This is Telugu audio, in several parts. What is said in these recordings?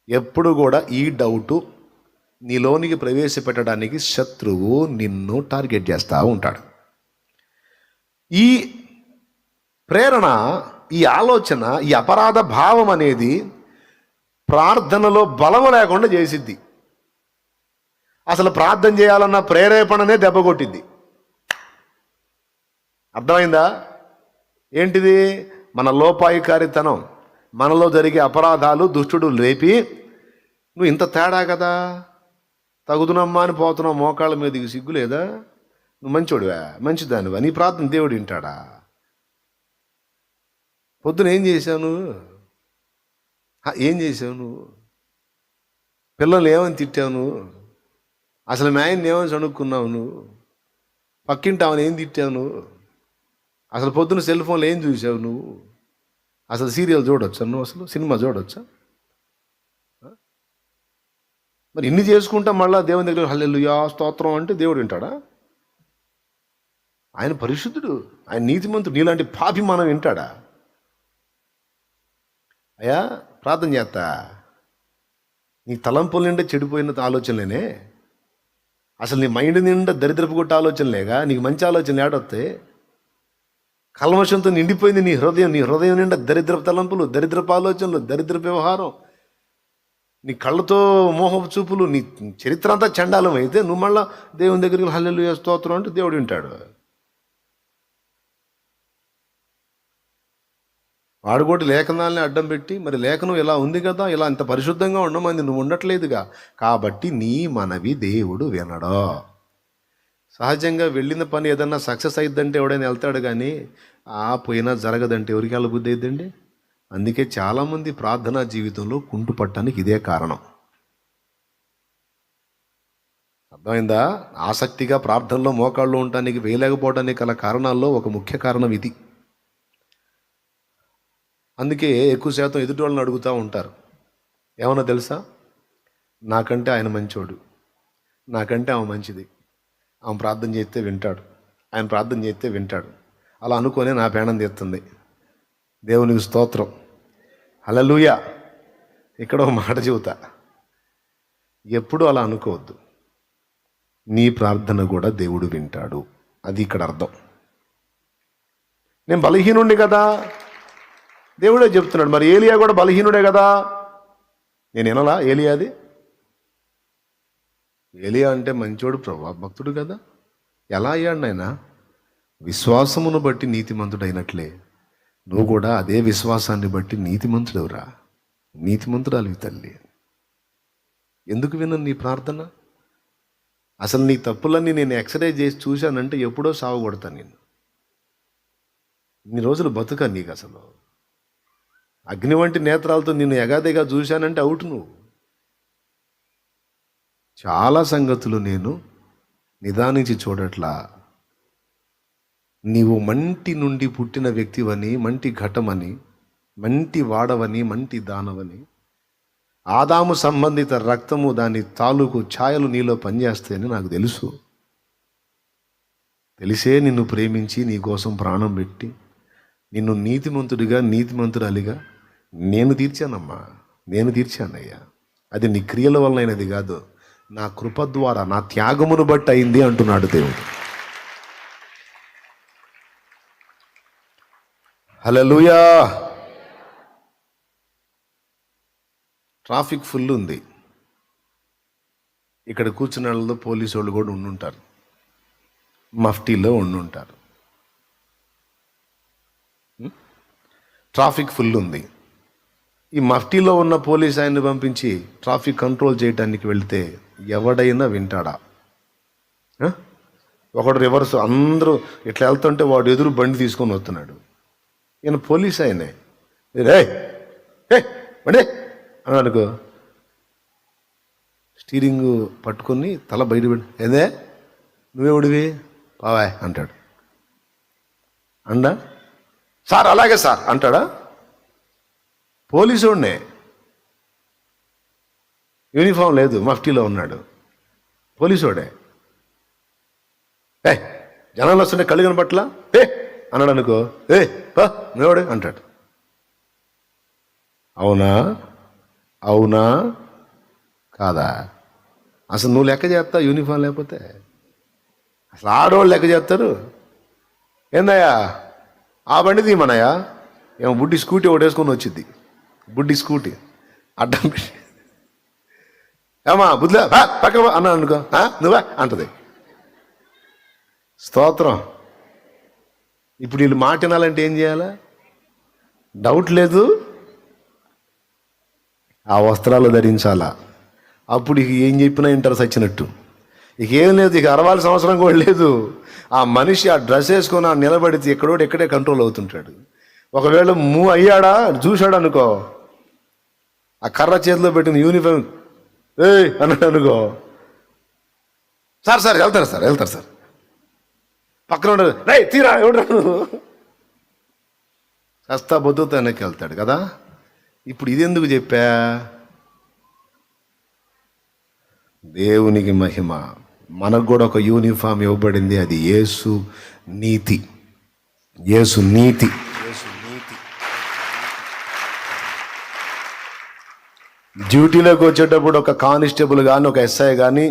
ఎప్పుడు కూడా ఈ డౌటు నీలోనికి ప్రవేశపెట్టడానికి శత్రువు నిన్ను టార్గెట్ చేస్తూ ఉంటాడు. ఈ ప్రేరణ, ఈ ఆలోచన, ఈ అపరాధ భావం అనేది ప్రార్థనలో బలం లేకుండా చేసిద్ది. అసలు ప్రార్థన చేయాలన్న ప్రేరేపణనే దెబ్బ కొట్టిద్ది. అర్థమైందా? ఏంటిది? మన లోపాయికారితనం, మనలో జరిగే అపరాధాలు దుష్టుడు లేపి, నువ్వు ఇంత తేడా కదా, తగుదునమ్మా అని పోతున్నావు మోకాళ్ళ మీదకి, సిగ్గు లేదా? నువ్వు మంచోడివా, మంచిదానివా, నీ ప్రార్థన దేవుడు వింటాడా? పొద్దున ఏం చేశావు నువ్వు? ఏం చేసావు నువ్వు? పిల్లలు ఏమని తిట్టావు నువ్వు? అసలు మేయన్ని ఏమని చనుక్కున్నావు నువ్వు? పక్కింటి ఆమెను ఏం తిట్టావు నువ్వు? అసలు పొద్దున సెల్ ఫోన్లో ఏం చూసావు నువ్వు? అసలు సీరియల్ చూడొచ్చా నువ్వు? అసలు సినిమా చూడొచ్చా? మరి ఇన్ని చేసుకుంటా మళ్ళీ దేవుని దగ్గర హల్లెలూయా స్తోత్రం అంటే దేవుడు వింటాడా? ఆయన పరిశుద్ధుడు, ఆయన నీతిమంతుడు. నీలాంటి పాపి మనం వింటాడా? అయ్యా ప్రార్థన చేస్తా, నీ తలంపుల నిండా చెడిపోయిన ఆలోచనలేనే, అసలు నీ మైండ్ నిండా దరిద్రపు కొట్టే ఆలోచనలేగా, నీకు మంచి ఆలోచనలు ఏడొస్తాయి? కల్మషంతో నిండిపోయింది నీ హృదయం నిండా దరిద్రపు తలంపులు, దరిద్రపు ఆలోచనలు, దరిద్రపు వ్యవహారం, నీ కళ్ళతో మోహపు చూపులు, నీ చరిత్ర అంతా చండాలం అయితే నువ్వు మళ్ళా దేవుని దగ్గరికి హల్లెలూయా స్తోత్రం అంటే దేవుడు వింటాడు. వాడు కూడా లేఖనాలని అడ్డం పెట్టి, మరి లేఖనం ఇలా ఉంది కదా, ఇలా ఇంత పరిశుద్ధంగా ఉండమంది, నువ్వు ఉండట్లేదుగా, కాబట్టి నీ మనవి దేవుడు వినడో. సహజంగా వెళ్ళిన పని ఏదన్నా సక్సెస్ అయిద్దంటే ఎవడైనా వెళ్తాడు, కానీ పోయినా జరగదంటే ఎవరికి వెళ్ళబుద్ధి అయిద్దండి? అందుకే చాలామంది ప్రార్థనా జీవితంలో కుంటుపట్టడానికి ఇదే కారణం. అర్థమైందా? ఆసక్తిగా ప్రార్థనలో మోకాళ్ళు ఉండటానికి వేయలేకపోవడానికి గల కారణాల్లో ఒక ముఖ్య కారణం ఇది. అందుకే ఎక్కువ శాతం ఎదుటి వాళ్ళని అడుగుతూ ఉంటారు, ఏమన్నా తెలుసా, నాకంటే ఆయన మంచోడు, నాకంటే ఆమె మంచిది, ఆమె ప్రార్థన చేస్తే వింటాడు, ఆయన ప్రార్థన చేస్తే వింటాడు, అలా అనుకోనే నా పేణం తీస్తుంది. దేవునికి స్తోత్రం, హల్లెలూయా. ఇక్కడ ఒక మాట చెబుతా, ఎప్పుడు అలా అనుకోవద్దు. నీ ప్రార్థన కూడా దేవుడు వింటాడు, అది ఇక్కడ అర్థం. నేను బలహీనుండి కదా, దేవుడే చెప్తున్నాడు. మరి ఏలియా కూడా బలహీనుడే కదా, నేను వినలా ఏలియాది? ఏలియా అంటే మంచోడు, ప్రభు భక్తుడు కదా. ఎలా అయ్యాడు నాయన? విశ్వాసమును బట్టి నీతిమంతుడైనట్లే నువ్వు కూడా అదే విశ్వాసాన్ని బట్టి నీతిమంతుడవురా, నీతిమంతురాలివి తల్లి. ఎందుకు వినను నీ ప్రార్థన? అసలు నీ తప్పులన్నీ నేను ఎక్స్రే చేసి చూశానంటే ఎప్పుడో సాగు కొడతాను నేను. ఇన్ని రోజులు బతుక నీకు అసలు అగ్ని వంటి నేత్రాలతో నిన్ను ఎగాదిగా చూశానంటే అవుట్ నువ్వు. చాలా సంగతులు నేను నిదానించి చూడట్లా. నీవు మంటి నుండి పుట్టిన వ్యక్తివని, మంటి ఘటమని, మంటి వాడవని, మంటి దానవని, ఆదాము సంబంధిత రక్తము దాని తాలూకు ఛాయలు నీలో పనిచేస్తాయని నాకు తెలుసు. తెలిసే నిన్ను ప్రేమించి నీ కోసం ప్రాణం పెట్టి నిన్ను నీతిమంతుడిగా, నీతిమంతురాలిగా నేను తీర్చానమ్మా, నేను తీర్చానయ్యా. అది నీ క్రియల వల్ల అయినది కాదు, నా కృప ద్వారా, నా త్యాగమును బట్టి అయింది అంటున్నాడు దేవుడు. హల్లెలూయా. ట్రాఫిక్ ఫుల్ ఉంది. ఇక్కడ కూర్చున్న వాళ్ళలో పోలీసు వాళ్ళు కూడా ఉండుంటారు, మఫ్టీలో ఉండుంటారు. ట్రాఫిక్ ఫుల్ ఉంది. ఈ మఫ్టీలో ఉన్న పోలీస్ ఆయన్ని పంపించి ట్రాఫిక్ కంట్రోల్ చేయడానికి వెళితే ఎవడైనా వింటాడా? ఒకడు రివర్స్, అందరూ ఇట్లా వెళ్తుంటే వాడు ఎదురు బండి తీసుకొని వస్తున్నాడు. ఈయన పోలీస్ ఆయనే, బండి అని అనుకో, స్టీరింగ్ పట్టుకొని తల బయట పెట్టి, ఏదే నువ్వేవుడివి పావా అంటాడు. అండా సార్ అలాగే సార్ అంటాడా? పోలీసుడినే, యూనిఫామ్ లేదు, మఫ్టీలో ఉన్నాడు, పోలీసుడే. జనాలు వస్తుంటే కళ్ళు కనపట్లా అన్నాడు అనుకో, నువ్వేవాడు అంటాడు. అవునా? అవునా కాదా? అసలు నువ్వు లెక్క చేస్తావు యూనిఫామ్ లేకపోతే? అసలు ఆడవాళ్ళు లెక్క చేస్తారు. ఏందయ్యా ఆ బండి తీయమనయ్యా, ఏమో బుడ్డి స్కూటీ ఒకటి వేసుకొని వచ్చింది, బుడ్డి స్కూటీ అడ్డం పెట్టి, ఏమా బుద్ధిలే పక్క అన్నా అనుకో, నువ్వా అంటది. స్తోత్రం. ఇప్పుడు వీళ్ళు మాట వినాలంటే ఏం చేయాలా? డౌట్ లేదు, ఆ వస్త్రాలు ధరించాలా. అప్పుడు ఇక ఏం చెప్పినా వింటారు సచ్చినట్టు. ఇక ఏం లేదు, ఇక అరవాల్సిన అవసరం కూడా లేదు. ఆ మనిషి ఆ డ్రెస్ వేసుకొని ఆ నిలబడితే ఎక్కడే కంట్రోల్ అవుతుంటాడు. ఒకవేళ అయ్యాడా చూశాడు అనుకో, ఆ కర్ర చేతిలో పెట్టిన యూనిఫామ్ అన్నాడు అనుకో, సార్ వెళ్తారు సార్ పక్కన ఉండదు, తీరా ఎవడు సస్తా బొద్దుతో వెనక్కి వెళ్తాడు కదా. ఇప్పుడు ఇది ఎందుకు చెప్పా? దేవునికి మహిమ. మనకు కూడా ఒక యూనిఫామ్ ఇవ్వబడింది, అది యేసు నీతి. యేసు నీతి. డ్యూటీలోకి వచ్చేటప్పుడు ఒక కానిస్టేబుల్ కానీ ఒక ఎస్ఐ కానీ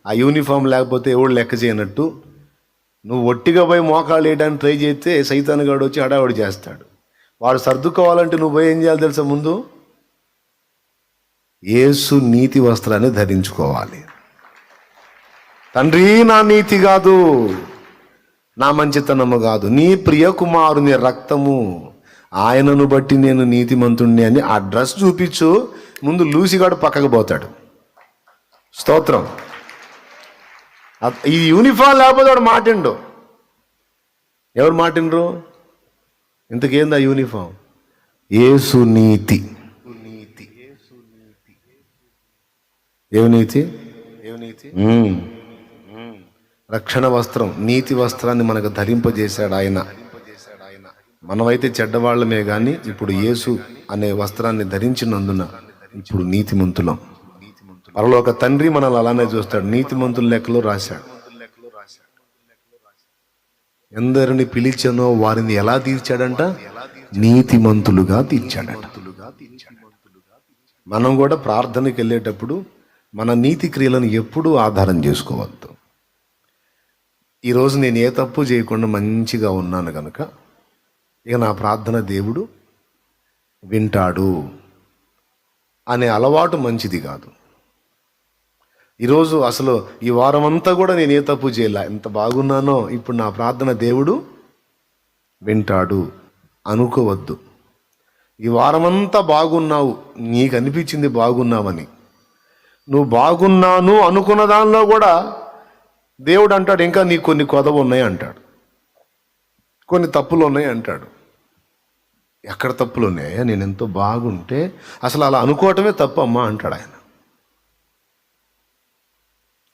ఆ యూనిఫామ్ లేకపోతే ఎవడు లెక్క చేయనట్టు, నువ్వు ఒట్టిగా పోయి మోకాళ్ళు వేయడానికి ట్రై చేస్తే సైతాన్ గాడు వచ్చి హడావుడి చేస్తాడు. వాడు సర్దుకోవాలంటే నువ్వు పోయి ఏం చేయాలి తెలుసా? ముందు యేసు నీతి వస్త్రాన్ని ధరించుకోవాలి. తండ్రి నా నీతి కాదు, నా మంచితనము కాదు, నీ ప్రియ కుమారుని రక్తము, ఆయనను బట్టి నేను నీతిమంతుణ్ణి అని ఆ డ్రెస్ చూపించు. ముందు లూసిగాడు పక్కకు పోతాడు. స్తోత్రం. ఈ యూనిఫామ్ లేకపోతే వాడు మాటిండు. ఎవరు మాటిండ్రు? ఇంతకేంది ఆ యూనిఫామ్? యేసు నీతి. ఏవి నీతి? రక్షణ వస్త్రం, నీతి వస్త్రాన్ని మనకు ధరింపజేశాడు ఆయన. మనమైతే చెడ్డవాళ్ళమే కానీ ఇప్పుడు యేసు అనే వస్త్రాన్ని ధరించినందున ఇప్పుడు నీతిమంతులం. పరలోక తండ్రి మనల్ని అలానే చూస్తాడు. నీతిమంతుల లెక్కలో రాశాడు. ఎందరిని పిలిచానో వారిని ఎలా తీర్చాడంట? నీతిమంతులుగా తీర్చాడంట. మనం కూడా ప్రార్థనకి వెళ్ళేటప్పుడు మన నీతి క్రియలను ఎప్పుడూ ఆధారం చేసుకోవద్దు. ఈరోజు నేను ఏ తప్పు చేయకుండా మంచిగా ఉన్నాను కనుక ఇక నా ప్రార్థన దేవుడు వింటాడు అనే అలవాటు మంచిది కాదు. ఈరోజు అసలు ఈ వారం అంతా కూడా నేను ఏ తప్పు చేయలే, ఎంత బాగున్నానో, ఇప్పుడు నా ప్రార్థన దేవుడు వింటాడు అనుకోవద్దు. ఈ వారమంతా బాగున్నావు, నీకు అనిపించింది బాగున్నావని. నువ్వు బాగున్నాను అనుకున్న దానిలో కూడా దేవుడు అంటాడు ఇంకా నీకు కొన్ని కొదవ ఉన్నాయి అంటాడు, కొన్ని తప్పులు ఉన్నాయి అంటాడు. ఎక్కడ తప్పులు ఉన్నాయా? నేను ఎంతో బాగుంటే అసలు అలా అనుకోవటమే తప్పు అమ్మా అంటాడు ఆయన.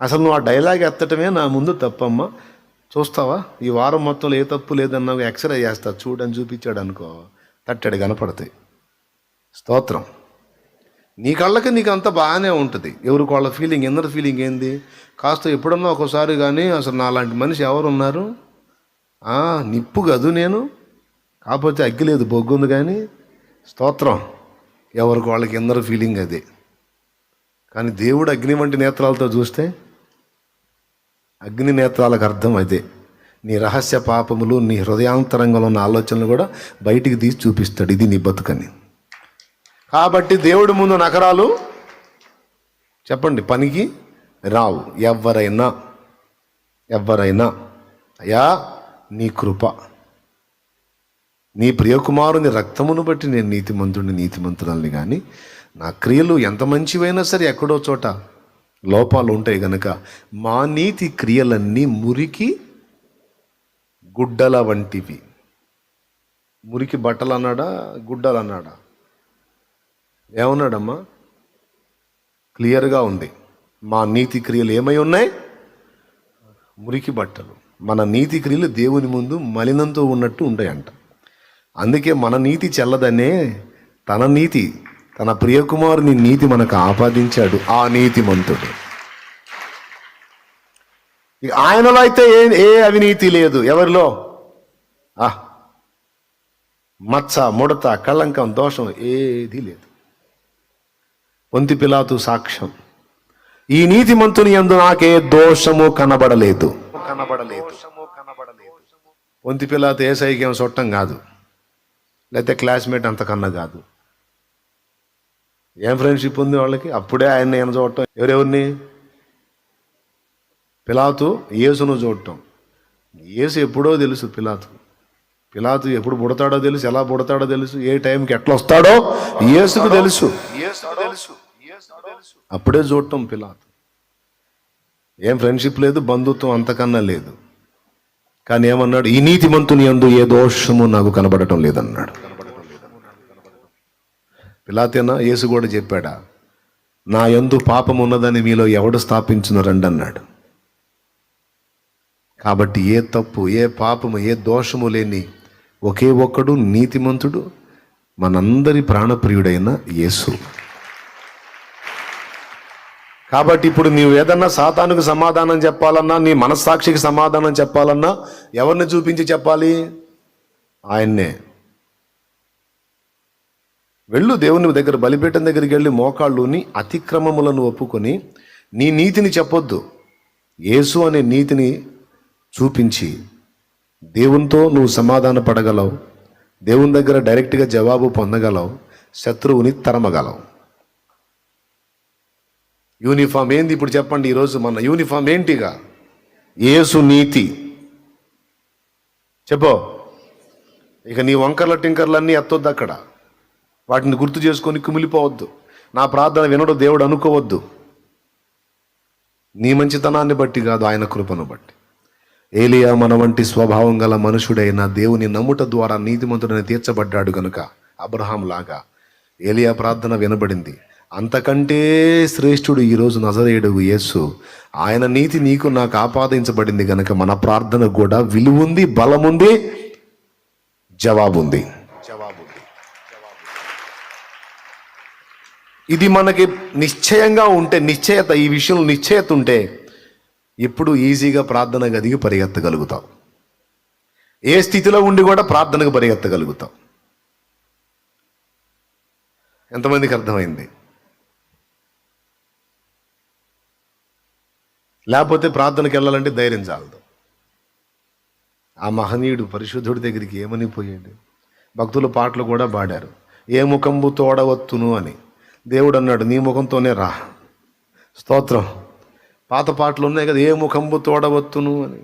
అసలు నువ్వు ఆ డైలాగ్ ఎత్తటమే నా ముందు తప్పమ్మా. చూస్తావా ఈ వారం మొత్తంలో ఏ తప్పు లేదన్నావు, ఎక్స్రే చేస్తా చూడని చూపించాడు అనుకో, తట్టడి కనపడతాయి. స్తోత్రం. నీ కళ్ళకి నీకు అంత బాగానే ఉంటుంది. ఎవరికి వాళ్ళ ఫీలింగ్, ఎందరి ఫీలింగ్ ఏంది? కాస్త ఎప్పుడన్నా ఒకసారి కానీ అసలు నాలాంటి మనిషి ఎవరున్నారు? నిప్పు కదూ నేను, కాకపోతే అగ్గిలేదు బొగ్గుంది కానీ. స్తోత్రం. ఎవరికి వాళ్ళకి ఎందరి ఫీలింగ్ అదే. కానీ దేవుడు అగ్ని వంటి నేత్రాలతో చూస్తే అగ్ని నేత్రాలకు అర్థం అదే. నీ రహస్య పాపములు, నీ హృదయాంతరంగంలో ఉన్న ఆలోచనలు కూడా బయటికి తీసి చూపిస్తాడు. ఇది నీ బతుకని. కాబట్టి దేవుడి ముందు నకరాలు చెప్పండి పనికి రావు. ఎవరైనా అయ్యా నీ కృప, నీ ప్రియకుమారుని రక్తమును బట్టి నేను నీతిమంతురాల్ని కానీ నా క్రియలు ఎంత మంచివైనా సరే ఎక్కడో చోట లోపాలు ఉంటాయి గనక మా నీతి క్రియలన్నీ మురికి గుడ్డల వంటివి. మురికి బట్టలు అన్నాడా, గుడ్డలు అన్నాడా? ఏమన్నాడమ్మా? క్లియర్గా ఉంది. మా నీతి క్రియలు ఏమై ఉన్నాయి? మురికి బట్టలు. మన నీతి క్రియలు దేవుని ముందు మలినంతో ఉన్నట్టు ఉంటాయంట. అందుకే మన నీతి చెల్లదనే తన నీతి, తన ప్రియకుమారుని నీతి మనకు ఆపాదించాడు ఆ నీతిమంతుడు. ఆయనలో అయితే ఏ అవినీతి లేదు. ఎవరిలో? మచ్చ, ముడత, కళంకం, దోషం ఏది లేదు. పొంతి పిలాతు సాక్ష్యం, ఈ నీతిమంతుని యందు నాకే దోషము కనబడలేదు. పొంతి పిలాతు యేసయ్యకి ఏం చుట్టం కాదు, లేకపోతే క్లాస్మేట్ అంతకన్నా కాదు. ఏం ఫ్రెండ్షిప్ ఉంది వాళ్ళకి? అప్పుడే ఆయన్ని ఏం చూడటం, ఎవరెవరిని? పిలాతు యేసును చూడటం. యేసు ఎప్పుడో తెలుసు పిలాతు ఎప్పుడు పుడతాడో తెలుసు, ఎలా పుడతాడో తెలుసు, ఏ టైంకి ఎట్లా వస్తాడో యేసుకు తెలుసు. అప్పుడే చూడటం పిలాతు. ఏం ఫ్రెండ్షిప్ లేదు, బంధుత్వం అంతకన్నా లేదు. కానీ ఏమన్నాడు? ఈ నీతిమంతుని యందు ఏ దోషము నాకు కనబడటం లేదన్నాడు. పిలాతేనా? యేసు కూడా చెప్పాడా? నా యందు పాపం ఉన్నదని మీలో ఎవడు స్థాపించును రండి అన్నాడు. కాబట్టి ఏ తప్పు, ఏ పాపము, ఏ దోషము లేని ఒకే ఒక్కడు నీతిమంతుడు, మనందరి ప్రాణప్రియుడైన యేసు. కాబట్టి ఇప్పుడు నీవు ఏదన్నా సాతానుకు సమాధానం చెప్పాలన్నా, నీ మనస్సాక్షికి సమాధానం చెప్పాలన్నా ఎవరిని చూపించి చెప్పాలి? ఆయన్నే. వెళ్ళు దేవుని దగ్గర, బలిపీఠం దగ్గరికి వెళ్ళి మోకాళ్ళుని అతిక్రమములను ఒప్పుకొని నీ నీతిని చెప్పొద్దు, యేసు అనే నీతిని చూపించి దేవునితో నువ్వు సమాధాన పడగలవు, దేవుని దగ్గర డైరెక్ట్గా జవాబు పొందగలవు, శత్రువుని తరమగలవు. యూనిఫామ్ ఏంది ఇప్పుడు చెప్పండి? ఈరోజు మన యూనిఫామ్ ఏంటిగా? యేసు నీతి. చెప్పో. ఇక నీ వంకర్ల టింకర్లన్నీ ఎత్తొద్దు అక్కడ. వాటిని గుర్తు చేసుకొని కుమిలిపోవద్దు. నా ప్రార్థన వినడు దేవుడు అనుకోవద్దు. నీ మంచితనాన్ని బట్టి కాదు, ఆయన కృపను బట్టి. ఏలియా మన వంటి స్వభావం గల మనుషుడైన దేవుని నమ్ముట ద్వారా నీతిమంతుడని తీర్చబడ్డాడు గనుక అబ్రహాం లాగా ఏలియా ప్రార్థన వినబడింది. అంతకంటే శ్రేష్ఠుడు ఈరోజు నజరేయుడు యేసు. ఆయన నీతి నీకు నాకు ఆపాదించబడింది గనక మన ప్రార్థన కూడా విలువుంది, బలముంది, జవాబుంది. ఇది మనకి నిశ్చయంగా ఉంటే, నిశ్చయత, ఈ విషయంలో నిశ్చయత ఉంటే ఇప్పుడు ఈజీగా ప్రార్థన గదికి పరిగెత్తగలుగుతాం. ఏ స్థితిలో ఉండి కూడా ప్రార్థనకు పరిగెత్తగలుగుతాం. ఎంతమందికి అర్థమైంది? లేకపోతే ప్రార్థనకి వెళ్ళాలంటే ధైర్యం చాలదు. ఆ మహనీయుడు పరిశుద్ధుడి దగ్గరికి ఏమని పోయాడు? భక్తుల పాటలు కూడా పాడారు, ఏ ముఖంబు తోడవత్తును అని. దేవుడు అన్నాడు, నీ ముఖంతోనే రా. స్తోత్రం. పాత పాటలు ఉన్నాయి కదా, ఏ ముఖంబు తోడవత్తును అని.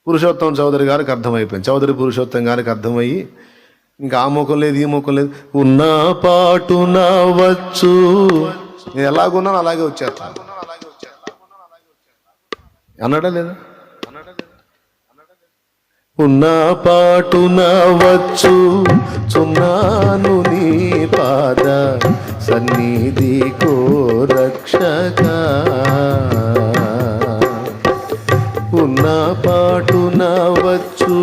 పురుషోత్తం చౌదరి గారికి అర్థమైపోయింది. చౌదరి పురుషోత్తం గారికి అర్థమయ్యి ఇంకా ఆ ముఖం లేదు, ఈ ముఖం లేదు, ఉన్న పాటున వచ్చు, నేను ఎలాగున్నాను అలాగే వచ్చేస్తాను అన్నాడా లేదా? ఉన్న పాటున వచ్చు చున్నాను నీ పాద సన్నిధి కో రక్షక. ఉన్న పాటున వచ్చు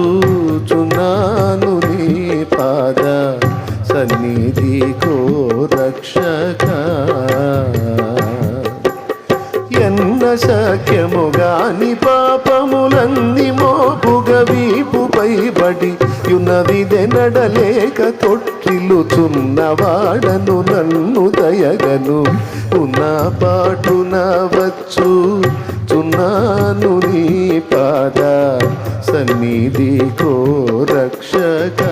చున్నాను నీ పాద సన్నిధి కో రక్షక. ఎన్న సఖ్యముగాని పాపములన్నీ మోపుగా వీపుపై బడి యునవిదెనడలేక తొట్టిల్లుచున్నవాడను నన్ను దయగను. ఉన్న పాటున వచ్చు చున్నాను నీ పాద సన్నిధి కో రక్షక.